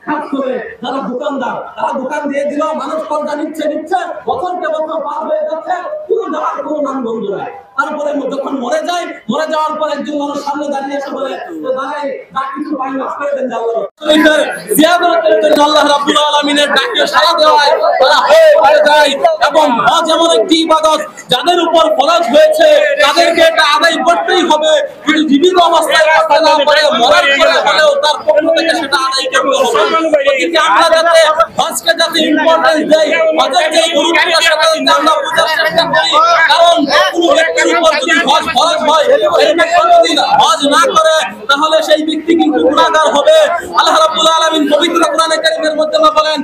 খাস করে যারা দোকানদার তারা দোকান দিয়ে দিল, মানুষ পর্দা নিচ্ছে বছরকে বছর পার হয়ে যাচ্ছে, কোনো যাওয়ার কোনো নাম গন্ধ নাই। তারপরে যখন মরে যাওয়ার পর একজন মানুষ সামনে দাঁড়িয়ে এসে বলে দাঁড়াই যা কিছু পাই মাফ করে দেন আল্লাহ। জিয়ারতের জন্য আল্লাহ রাব্বুল আলামিনের ডাকে সাড়া দেওয়ায় তারা হয়ে যায়। এবং হজ এমন একটি ইবাদত যাদের উপর ফরজ হয়েছে তাদেরকে এটা আদায় করতেই হবে। যদি জীবিত অবস্থায় করতে না পারে, মরার পরে হলেও তার পক্ষ থেকে সেটা আদায় করতে হবে। এদিকে আমরা যাতে হজকে যাতে ইম্পর্টেন্স দেই, হজের যে গুরুত্বটা সেটা আমরা বোঝার চেষ্টা করি। কারণ কোনো ব্যক্তির উপর যদি হজ ফরজ হয়, যদি হজ না করে তাহলে সেই ব্যক্তি কিন্তু গুনাহগার হবে। আল্লাহ রাব্বুল আলামিন পবিত্র কোরআনে কারীমের মধ্যে বলেন